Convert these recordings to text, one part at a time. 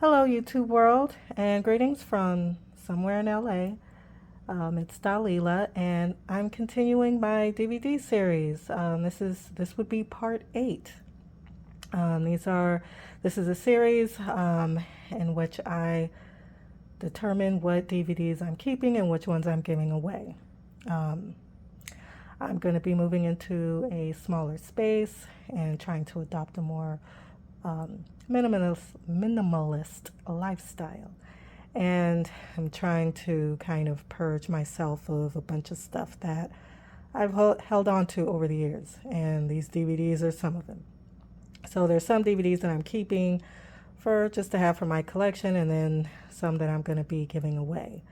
Hello, YouTube world, and greetings from somewhere in LA. It's Dalila, and I'm continuing my DVD series. This would be part 8. These are This is a series in which I determine what DVDs I'm keeping and which ones I'm giving away. Um, I'm going to be moving into a smaller space and trying to adopt a more minimalist lifestyle. And I'm trying to kind of purge myself of a bunch of stuff that I've held on to over the years. And these DVDs are some of them. So there's some DVDs that I'm keeping for just to have for my collection, and then some that I'm going to be giving away.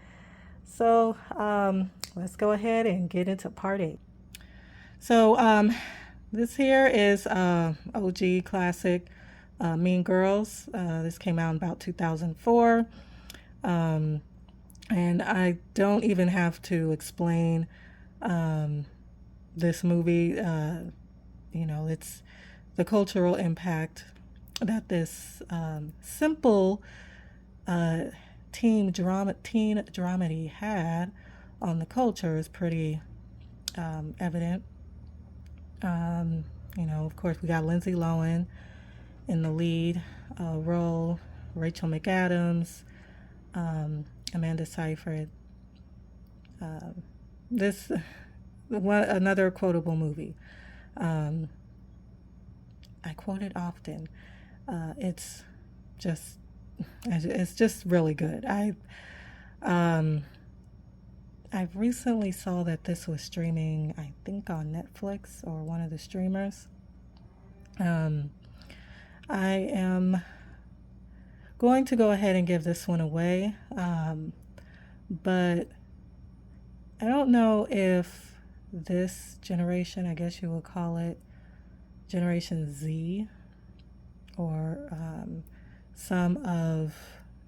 So let's go ahead and get into part 8. So this here is OG classic Mean Girls. This came out in about 2004. Um, and I don't even have to explain this movie. It's the cultural impact that this simple teen dramedy had on the culture is pretty evident. Of course, we got Lindsay Lohan in the lead role, Rachel McAdams, Amanda Seyfried. This another quotable movie. I quote it often. It's just it's just really good. I recently saw that this was streaming, I think on Netflix or one of the streamers. I am going to go ahead and give this one away, but I don't know if this generation, I guess you would call it Generation Z, or some of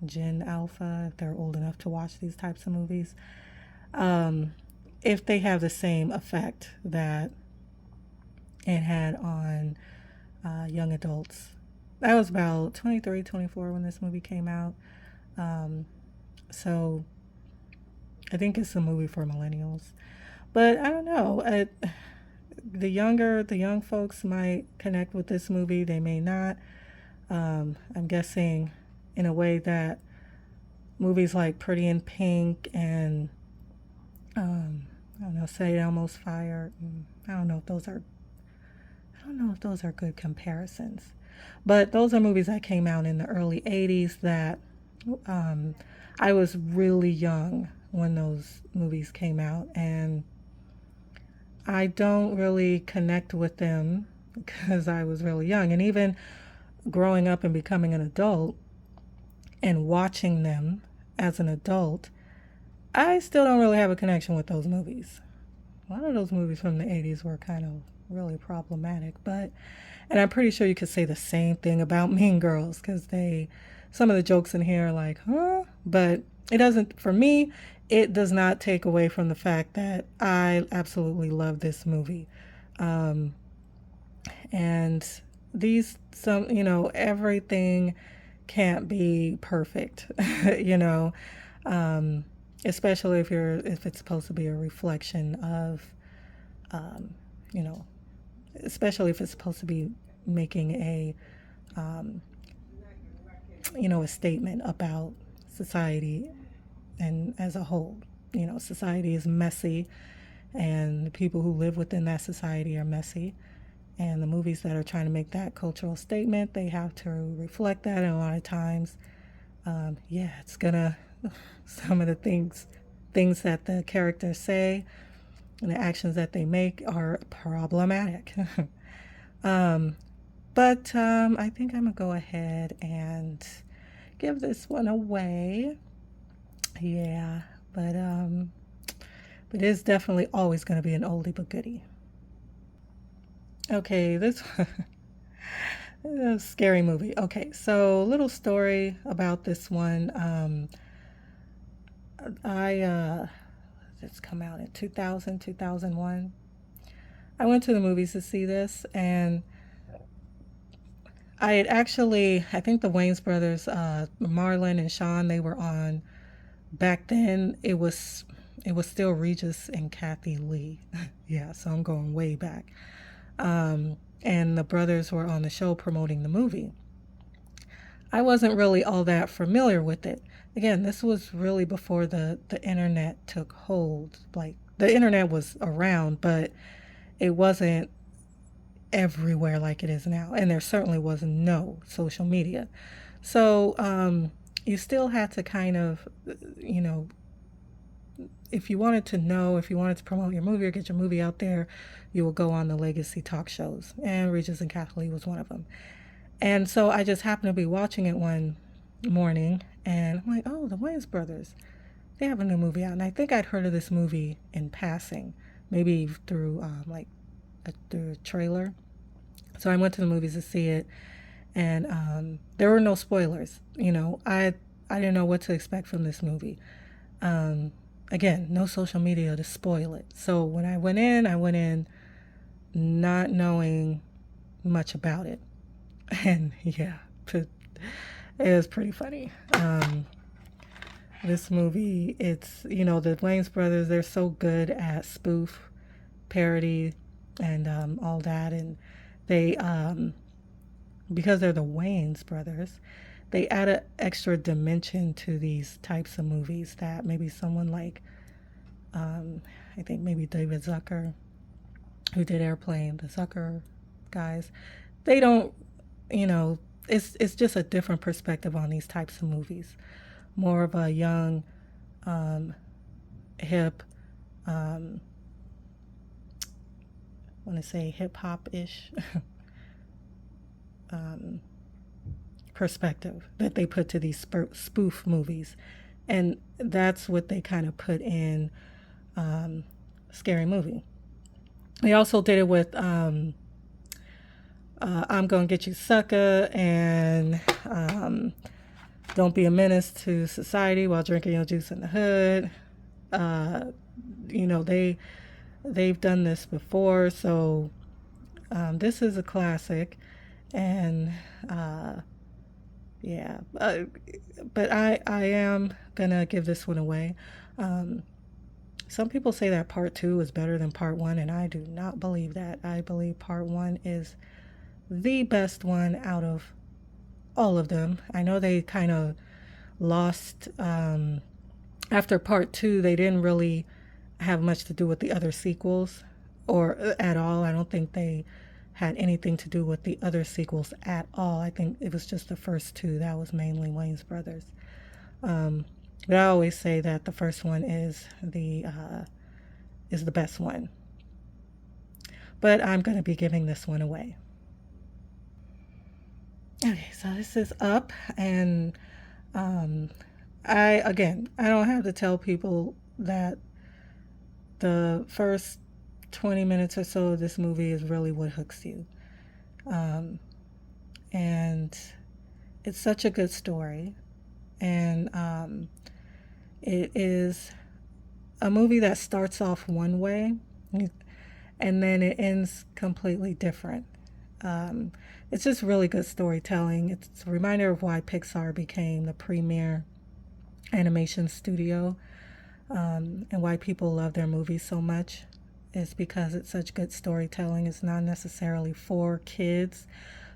Gen Alpha, if they're old enough to watch these types of movies, if they have the same effect that it had on young adults. I was about 23, 24 when this movie came out. So I think it's a movie for millennials. But I don't know. The young folks might connect with this movie. They may not. I'm guessing in a way that movies like Pretty in Pink and I don't know, Say Elmo's Fire. I don't know if those are. I don't know if those are good comparisons, but those are movies that came out in the early '80s that I was really young when those movies came out, and I don't really connect with them because I was really young. And even growing up and becoming an adult and watching them as an adult, I still don't really have a connection with those movies. A lot of those movies from the '80s were kind of really problematic, and I'm pretty sure you could say the same thing about Mean Girls because some of the jokes in here are like, huh? But it doesn't, for me, it does not take away from the fact that I absolutely love this movie. Um, and everything can't be perfect, you know, um, especially if it's supposed to be a reflection of, um, you know, especially if it's supposed to be making um, a statement about society and as a whole. Society is messy, and the people who live within that society are messy. And the movies that are trying to make that cultural statement, they have to reflect that. And a lot of times, it's gonna some of the things that the characters say and the actions that they make are problematic. um, but I think I'm gonna go ahead and give this one away. Yeah, but it's definitely always going to be an oldie but goodie. Okay, this a scary movie. Okay, so little story about this one. I It's come out in 2000, 2001. I went to the movies to see this, and I had actually, I think the Wayans brothers, Marlon and Sean, they were on back then. It was still Regis and Kathy Lee. Yeah, so I'm going way back. And the brothers were on the show promoting the movie. I wasn't really all that familiar with it. Again, this was really before the internet took hold. Like the internet was around, but it wasn't everywhere like it is now. And there certainly was no social media. So you still had to kind of, you know, if you wanted to know, if you wanted to promote your movie or get your movie out there, you would go on the legacy talk shows. And Regis and Kathleen was one of them. And so I just happened to be watching it one morning, and I'm like, oh, the Wayans brothers, they have a new movie out. And I think I'd heard of this movie in passing, maybe through through a trailer. So I went to the movies to see it, and there were no spoilers. I didn't know what to expect from this movie. Um, Again, no social media to spoil it. So when I went in not knowing much about it. And yeah, it was pretty funny. This movie, the Wayans brothers, they're so good at spoof, parody, and all that. And they, because they're the Wayans brothers, they add an extra dimension to these types of movies that maybe someone like, I think maybe David Zucker, who did Airplane, the Zucker guys, they don't, you know, it's just a different perspective on these types of movies. More of a young, hip, I want to say hip hop ish um, perspective that they put to these spoof movies. And that's what they kind of put in Scary Movie. They also did it with I'm Gonna Get You Sucker and Don't Be a Menace to Society While Drinking Your Juice in the Hood. Uh, they've done this before, so this is a classic, and yeah, but I am gonna give this one away. Um, some people say that part two is better than part one, and I do not believe that. I believe part one is the best one out of all of them. I know they kind of lost after part two. They didn't really have much to do with the other sequels or at all. I don't think they had anything to do with the other sequels at all. I think it was just the first two that was mainly Wayans brothers. But I always say that the first one is the best one. But I'm going to be giving this one away. Okay, so this is Up, and um, I don't have to tell people that the first 20 minutes or so of this movie is really what hooks you. Um, and it's such a good story. And it is a movie that starts off one way and then it ends completely different. Um, it's just really good storytelling. It's a reminder of why Pixar became the premier animation studio, and why people love their movies so much. Is because it's such good storytelling. It's not necessarily for kids.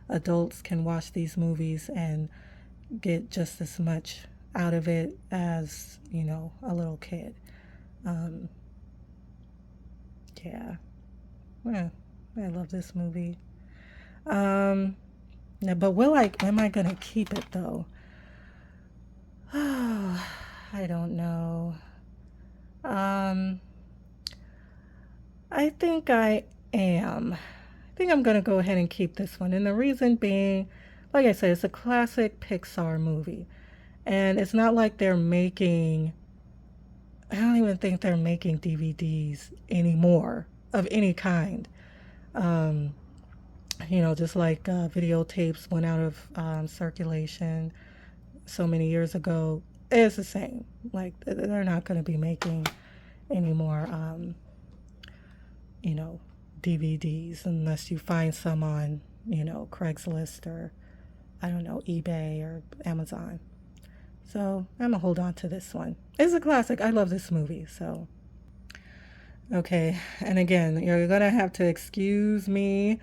Adults can watch these movies and get just as much out of it as, a little kid. Um, yeah. Yeah, I love this movie. Um, yeah, but am I gonna keep it though? I don't know. Um, I think I am. I think I'm gonna go ahead and keep this one. And the reason being, like I said, it's a classic Pixar movie. And it's not like I don't even think they're making DVDs anymore of any kind. Um, just like videotapes went out of circulation so many years ago. It's the same. Like, they're not going to be making any more, you know, DVDs unless you find some on, Craigslist or I don't know, eBay or Amazon. So I'm gonna hold on to this one. It's a classic. I love this movie. So okay, and again, you're gonna have to excuse me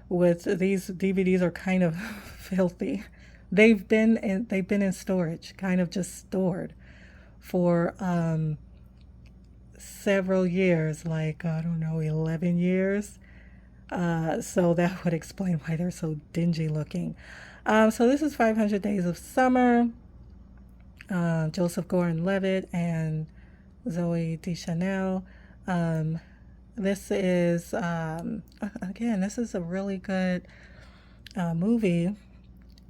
with these DVDs are kind of filthy. They've been in storage, kind of just stored for several years, like I don't know, 11 years. So that would explain why they're so dingy looking. So this is 500 Days of Summer. Joseph Gordon-Levitt and Zoe Deschanel. Um, this is again, this is a really good movie.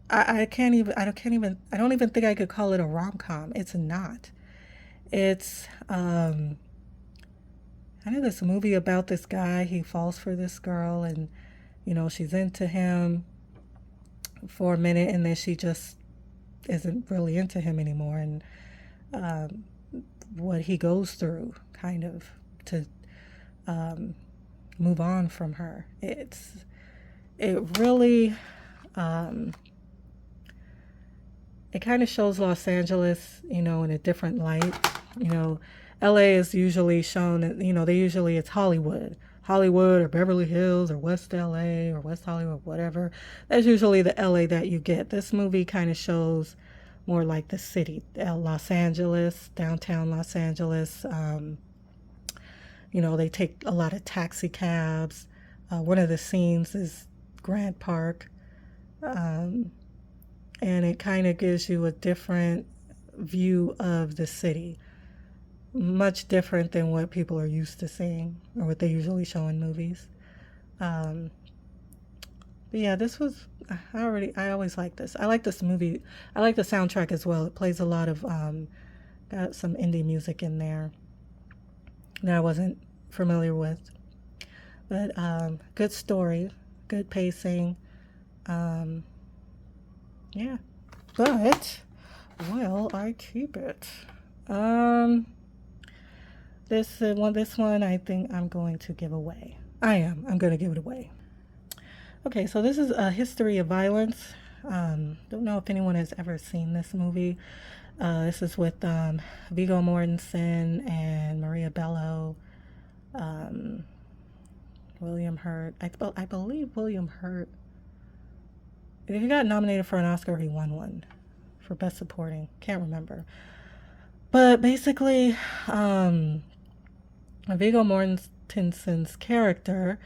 I don't even think I could call it a rom-com. It's not. It's I know this movie about this guy. He falls for this girl, and she's into him for a minute, and then she just isn't really into him anymore, and um, what he goes through, kind of, to um, move on from her. It really um, it kind of shows Los Angeles, in a different light. You know, LA is usually shown, they usually it's Hollywood or Beverly Hills or West LA or West Hollywood, whatever. That's usually the LA that you get. This movie kind of shows more like the city, Los Angeles, downtown Los Angeles. They take a lot of taxi cabs. One of the scenes is Grant Park. Um, and it kind of gives you a different view of the city, much different than what people are used to seeing or what they usually show in movies. Um, but yeah, this was I always like this. I like this movie. I like the soundtrack as well. It plays a lot of got some indie music in there that I wasn't familiar with. But good story, good pacing. Um, yeah, but will I keep it? Um, this one I think I'm going to give away. I am. I'm going to give it away. Okay, so this is A History of Violence. Don't know if anyone has ever seen this movie. This is with Viggo Mortensen and Maria Bello, um, William Hurt. I believe William Hurt. He got nominated for an Oscar. He won one for Best Supporting. Can't remember. But basically, Viggo Mortensen's character,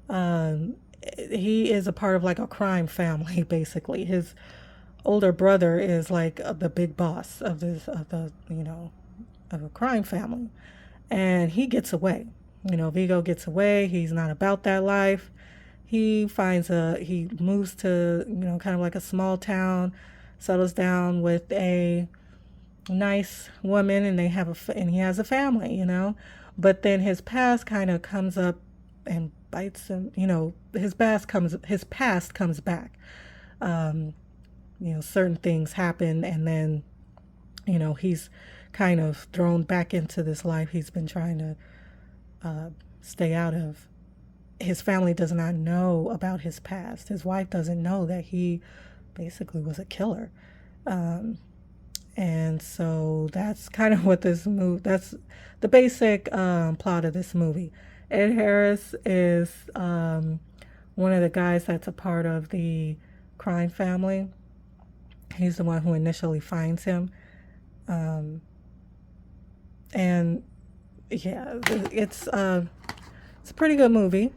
um, he is a part of like a crime family. Basically, his older brother is like the big boss of a crime family, and he gets away. Vigo gets away. He's not about that life. He moves to kind of like a small town, settles down with a nice woman, and and he has a family. But then his past kind of comes up and bites him. His past comes back. Um, Certain things happen, and then he's kind of thrown back into this life he's been trying to stay out of. His family does not know about his past. His wife doesn't know that he basically was a killer. Um, and so that's kind of that's the basic plot of this movie. Ed Harris is one of the guys that's a part of the crime family. He's the one who initially finds him. Um, and yeah, it's a pretty good movie.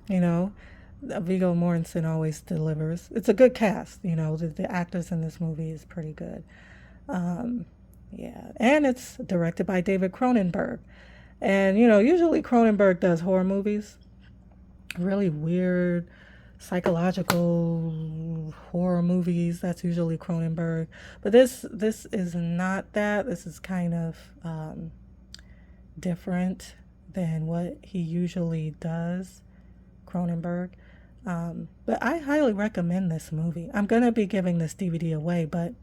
You know, Viggo Mortensen always delivers. It's a good cast. The actors in this movie is pretty good. Um, yeah, and it's directed by David Cronenberg. And usually Cronenberg does horror movies, really weird psychological horror movies. That's usually Cronenberg. But this is not that. This is kind of different than what he usually does, Cronenberg. But I highly recommend this movie. I'm going to be giving this DVD away, but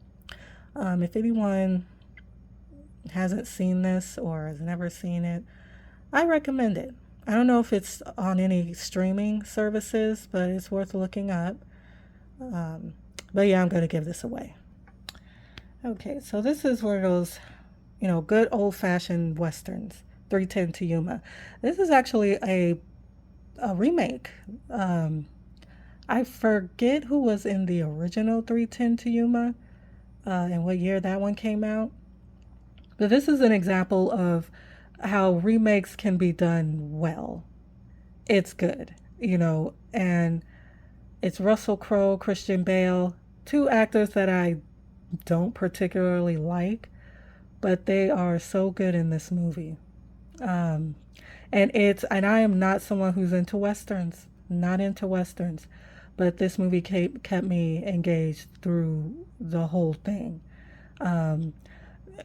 if anyone hasn't seen this or has never seen it, I recommend it. I don't know if it's on any streaming services, but it's worth looking up. Um, But yeah, I'm going to give this away. Okay, so this is one of those, good old fashioned westerns. 310 to Yuma. This is actually a remake. Um, I forget who was in the original 310 to Yuma and what year that one came out. But this is an example of how remakes can be done well. It's good, and it's Russell Crowe, Christian Bale, two actors that I don't particularly like, but they are so good in this movie. Um, and I am not someone who's into westerns, not into westerns, but this movie kept me engaged through the whole thing. Um,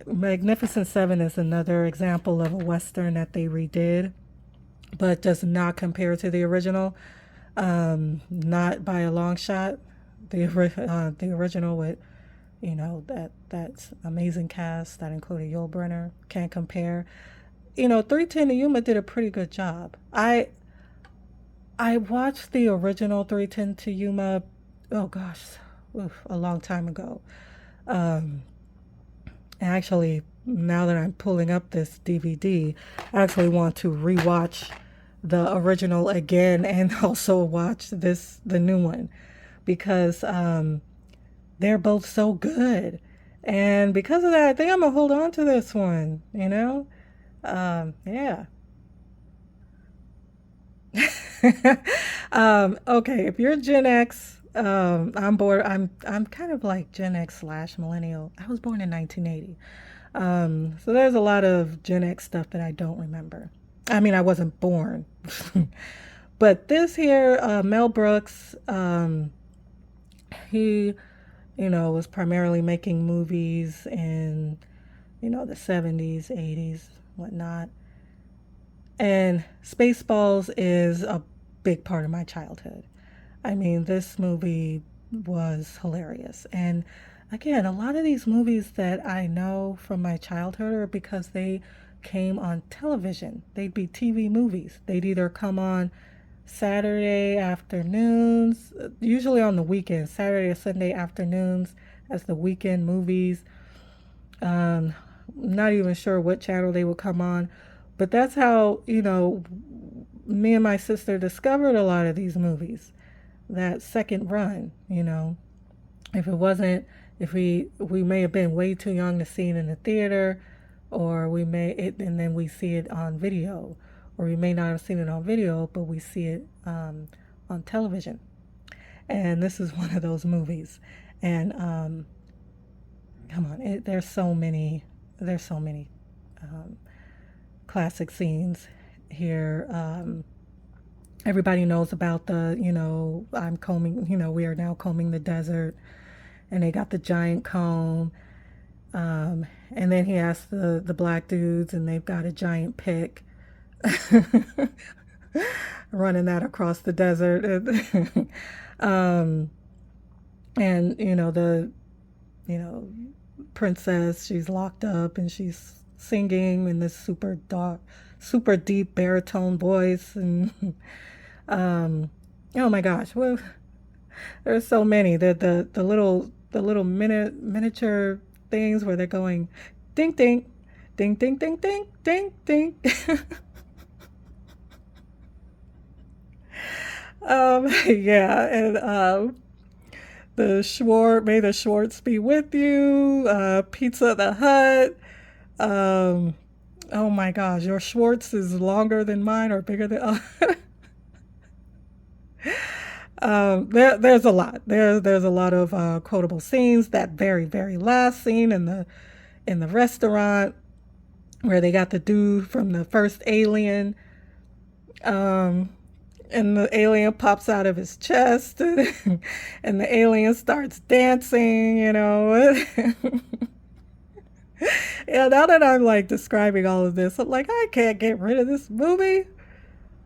Magnificent Seven is another example of a western that they redid, but does not compare to the original. Not by a long shot. The original with that's amazing cast that included Yul Brynner can't compare. 310 to Yuma did a pretty good job. I watched the original 310 to Yuma. Oh gosh, a long time ago. Um, Actually, now that I'm pulling up this DVD, I actually want to rewatch the original again and also watch the new one, because they're both so good. And because of that, I think I'm gonna hold on to this one. Yeah. Okay, if you're Gen X, I'm bored. I'm kind of like Gen X slash millennial. I was born in 1980. So there's a lot of Gen X stuff that I don't remember. I mean, I wasn't born. But this here, Mel Brooks, he, was primarily making movies in, the 70s, 80s, whatnot. And Spaceballs is a big part of my childhood. I mean, this movie was hilarious. And again, a lot of these movies that I know from my childhood are because they came on television. They'd be TV movies. They'd either come on Saturday afternoons, usually on the weekends, Saturday or Sunday afternoons as the weekend movies. Um, not even sure what channel they would come on, but that's how, me and my sister discovered a lot of these movies. That second run. If it wasn't, if we may have been way too young to see it in the theater, or we may it and then we see it on video, or we may not have seen it on video, but we see it on television. And this is one of those movies. And come on, there's so many um, classic scenes here. Everybody knows about I'm combing, we are now combing the desert, and they got the giant comb. And then he asks the black dudes, and they've got a giant pick running that across the desert. um, and, you know, princess, she's locked up and she's singing in this super deep baritone voice. And um, oh my gosh, well, there's so many. The little miniature things where they're going ding ding ding ding ding ding ding ding. Yeah, and the Schwartz, may the Schwartz be with you. Pizza the Hut. Um, oh my gosh, your Schwartz is longer than mine or bigger than. There's a lot. There's a lot of quotable scenes. That very last scene in the restaurant where they got the dude from the first Alien, um, and the alien pops out of his chest, and the alien starts dancing. Yeah, now that I'm like describing all of this, I'm like, I can't get rid of this movie.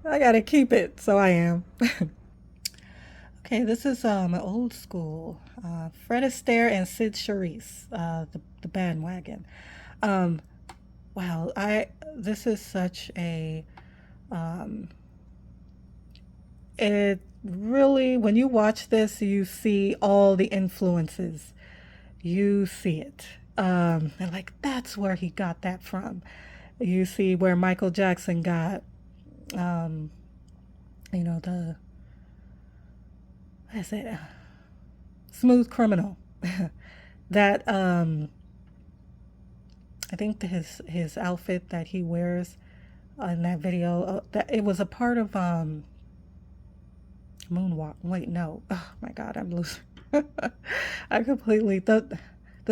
I gotta keep it, so I am. Okay, this is old school. Fred Astaire and Sid Charisse, the bandwagon. Um, wow, I this is such a um, it really, when you watch this, you see all the influences. You see it. And like, that's where he got that from. You see where Michael Jackson got, um, the, what is it? Smooth Criminal. that, I think his outfit that he wears in that video, that it was a part of, Moonwalk. Wait, no. Oh my God, I'm losing. I completely the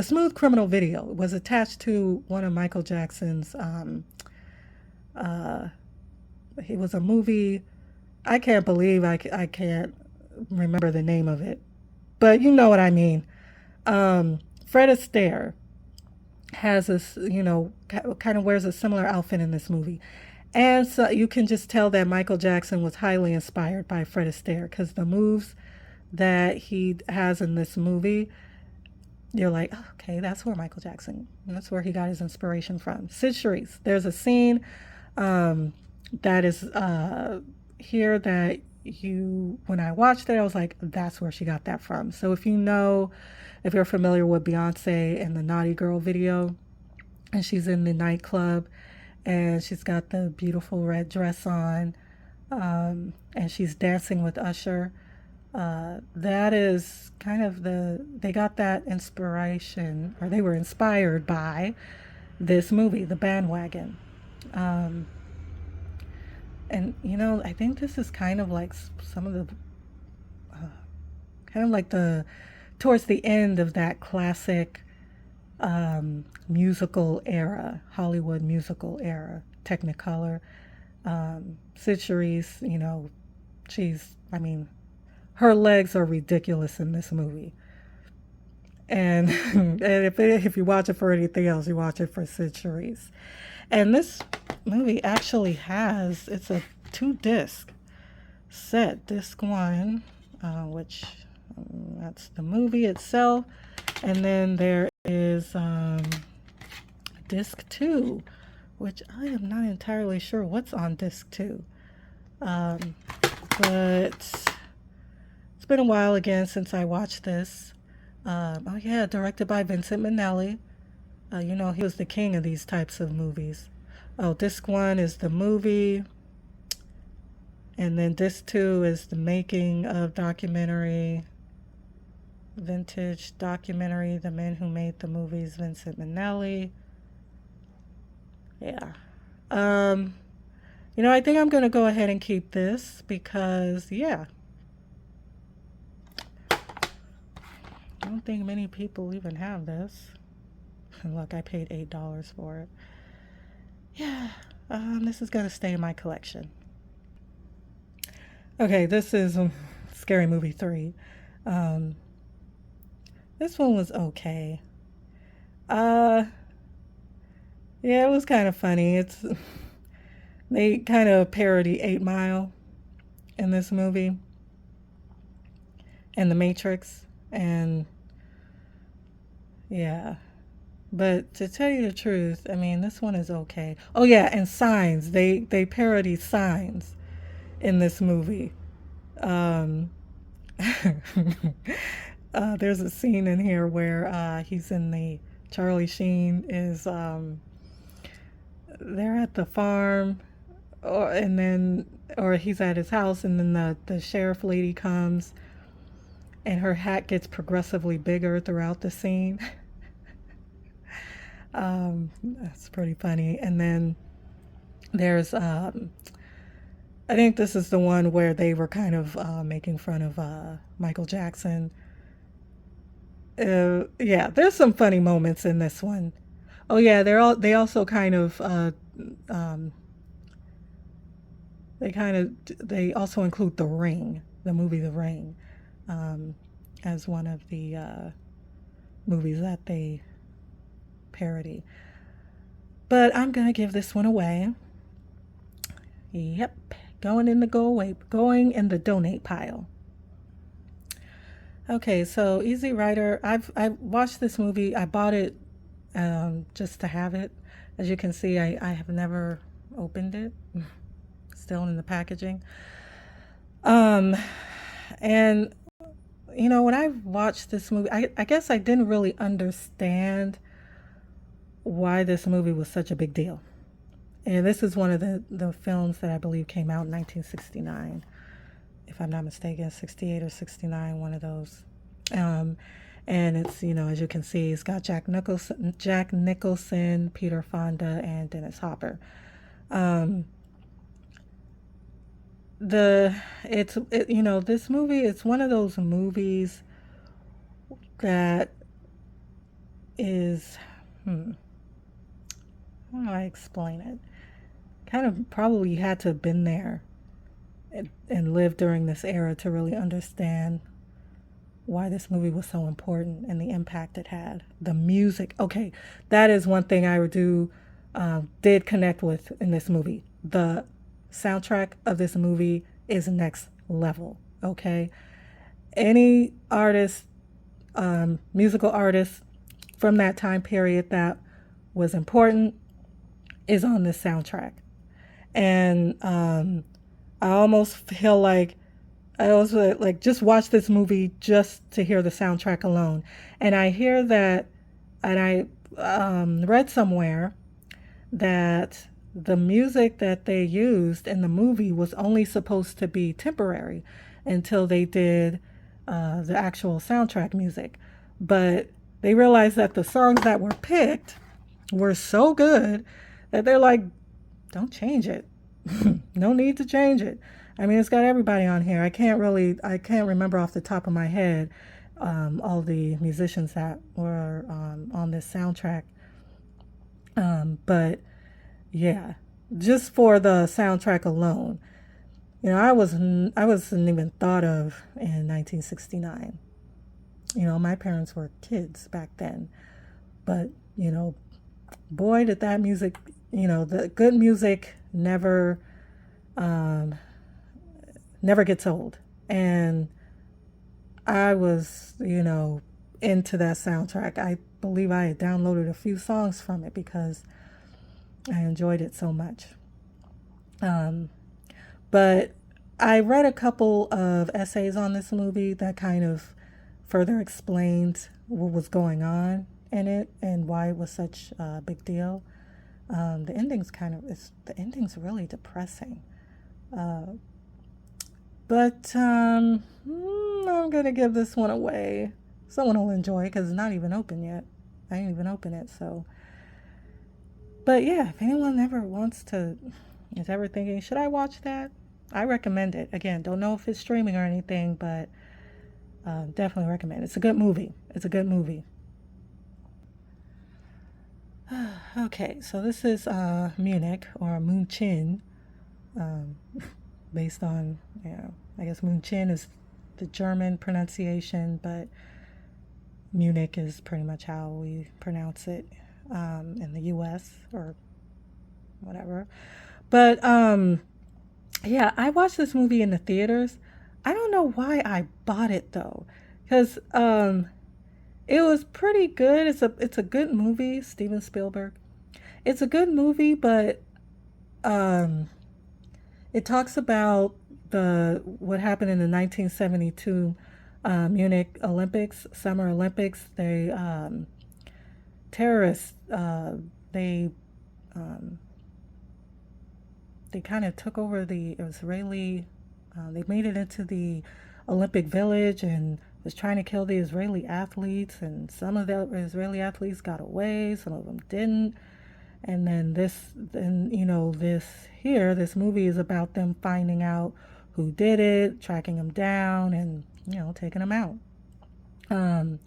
Smooth Criminal video was attached to one of Michael Jackson's. Uh, it was a movie. I can't believe I can't remember the name of it, but you know what I mean. Fred Astaire has this, kind of wears a similar outfit in this movie. And so you can just tell that Michael Jackson was highly inspired by Fred Astaire because the moves that he has in this movie, you're like, oh, okay, that's where Michael Jackson, that's where he got his inspiration from. Sid Charisse, there's a scene that is here that when I watched it, I was like, that's where she got that from. So if you're familiar with Beyonce and the Naughty Girl video, and she's in the nightclub and she's got the beautiful red dress on, and she's dancing with Usher. That is kind of they got that inspiration, or they were inspired by this movie, The Bandwagon. Um, and, I think this is kind of like some of the, kind of like towards the end of that classic musical era, Hollywood musical era, Technicolor. Sid Charisse, I mean, her legs are ridiculous in this movie. And, and if you watch it for anything else, you watch it for Sid Charisse. And this movie actually it's a 2-disc set. Disc 1, which that's the movie itself. And then there is disc 2, which I am not entirely sure what's on disc 2. But it's been a while again since I watched this. Oh yeah, directed by Vincent Minnelli. He was the king of these types of movies. Oh, disc 1 is the movie. And then disc 2 is the making of documentary, vintage documentary, The Men Who Made the Movies, Vincent Minnelli. Yeah. I think I'm going to go ahead and keep this because, yeah, I don't think many people even have this. And look, I paid $8 for it. Yeah, this is going to stay in my collection. Okay, this is Scary Movie 3. This one was okay. Yeah, it was kind of funny. They kind of parody 8 Mile in this movie and The Matrix, and yeah. But to tell you the truth, I mean, this one is okay. Oh yeah, and Signs. They parody Signs in this movie. Um, there's a scene in here where he's in Charlie Sheen is they're at the farm, or he's at his house, and then the sheriff lady comes, and her hat gets progressively bigger throughout the scene. That's pretty funny. And then there's I think this is the one where they were kind of making fun of Michael Jackson. Yeah, there's some funny moments in this one. Oh yeah, they also kind of um, they also include The Ring, the movie The Ring, um, as one of the movies that they parody. But I'm gonna give this one away. Yep, going in the donate pile. Okay, so Easy Rider. I watched this movie. I bought it just to have it. As you can see, I have never opened it. Still in the packaging. Um, And when I watched this movie, I guess I didn't really understand why this movie was such a big deal. And this is one of the films that I believe came out in 1969, if I'm not mistaken, 68 or 69, one of those. Um, and it's, as you can see, it's got Jack Nicholson, Peter Fonda, and Dennis Hopper. Um, this movie, it's one of those movies that is, how do I explain it? Kind of probably had to have been there and lived during this era to really understand why this movie was so important and the impact it had. The music, okay, that is one thing I did connect with in this movie. The soundtrack of this movie is next level. Okay, any artist, musical artist from that time period that was important is on this soundtrack, and I almost feel like I also like just watch this movie just to hear the soundtrack alone. And I hear that, and I read somewhere that the music that they used in the movie was only supposed to be temporary until they did the actual soundtrack music. But they realized that the songs that were picked were so good that they're like, don't change it. No need to change it. I mean, it's got everybody on here. I can't remember off the top of my head all the musicians that were on this soundtrack. But yeah, just for the soundtrack alone, I wasn't even thought of in 1969. My parents were kids back then, but boy, did that music, the good music um, never gets old. And I was, into that soundtrack. I believe I had downloaded a few songs from it because I enjoyed it so much. Um, but I read a couple of essays on this movie that kind of further explained what was going on in it and why it was such a big deal. The ending's really depressing. Uh, but I'm gonna give this one away. Someone will enjoy it because it's not even open yet. I didn't even open it, so. But yeah, if anyone is ever thinking, should I watch that? I recommend it. Again, don't know if it's streaming or anything, but definitely recommend it. It's a good movie. It's a good movie. Okay, so this is Munich or München, um, based on, I guess München is the German pronunciation, but Munich is pretty much how we pronounce it in the US or whatever. But yeah, I watched this movie in the theaters. I don't know why I bought it though, because it was pretty good. It's a good movie, Steven Spielberg. It's a good movie, but um, it talks about the what happened in the 1972 Munich Olympics, Summer Olympics. Terrorists they um, they kind of took over the Israeli. They made it into the Olympic Village and was trying to kill the Israeli athletes. And some of the Israeli athletes got away, some of them didn't. And this movie is about them finding out who did it, tracking them down, and taking them out. Um,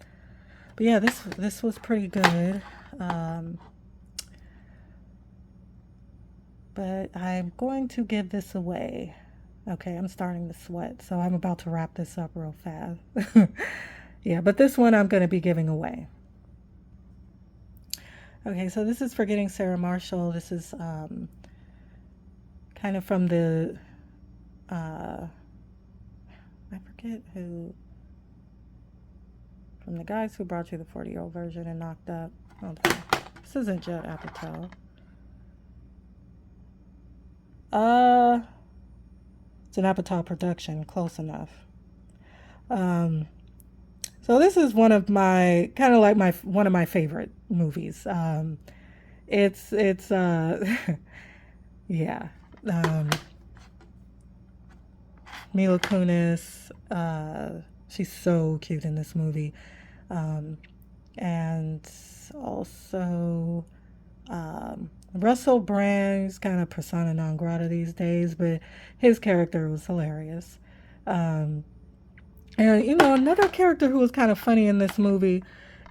but yeah, this was pretty good. Um, but I'm going to give this away. Okay, I'm starting to sweat, so I'm about to wrap this up real fast. Yeah, but this one I'm going to be giving away. Okay, so this is Forgetting Sarah Marshall. This is kind of from uh, I forget who, from the guys who brought you the 40-year-old version and Knocked Up. Okay, this isn't Judd Apatow. Uh, it's an Apatow production, close enough. Um, so this is one of my kind of like my one of my favorite movies. It's yeah. Um, Mila Kunis, she's so cute in this movie. Um, and also Russell Brand's kind of persona non grata these days, but his character was hilarious. Um, and another character who was kind of funny in this movie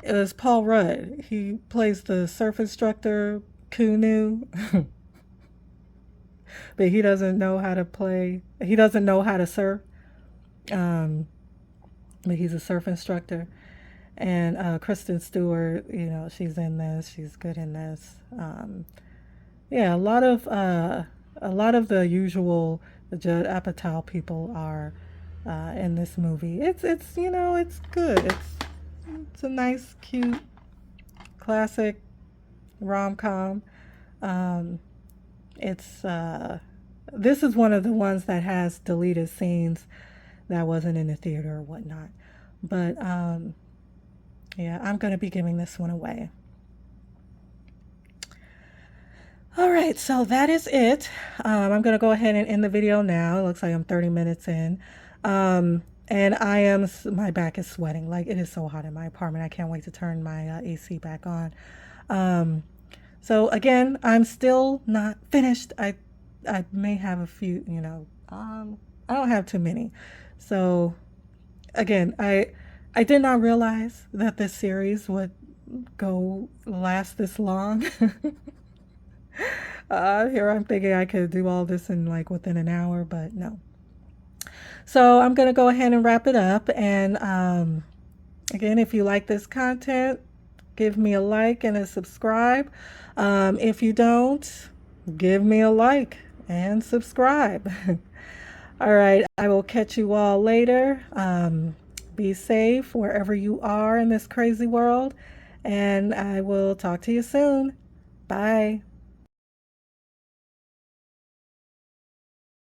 is Paul Rudd. He plays the surf instructor Kunu, but he doesn't know how to play. He doesn't know how to surf. Um, but he's a surf instructor. And Kristen Stewart, she's in this. She's good in this. Yeah, a lot of the usual Judd Apatow people are in this movie. It's good. It's a nice, cute, classic rom com. Um, it's this is one of the ones that has deleted scenes that wasn't in the theater or whatnot. But yeah, I'm gonna be giving this one away. All right, so that is it. I'm going to go ahead and end the video now. It looks like I'm 30 minutes in. And my back is sweating. Like, it is so hot in my apartment. I can't wait to turn my AC back on. Um, so, again, I'm still not finished. I may have a few, I don't have too many. So, again, I did not realize that this series would go last this long. Here I'm thinking I could do all this in like within an hour, but no. So I'm gonna go ahead and wrap it up. And again, if you like this content, give me a like and a subscribe. If you don't, give me a like and subscribe. All right, I will catch you all later. Be safe wherever you are in this crazy world, and I will talk to you soon. Bye.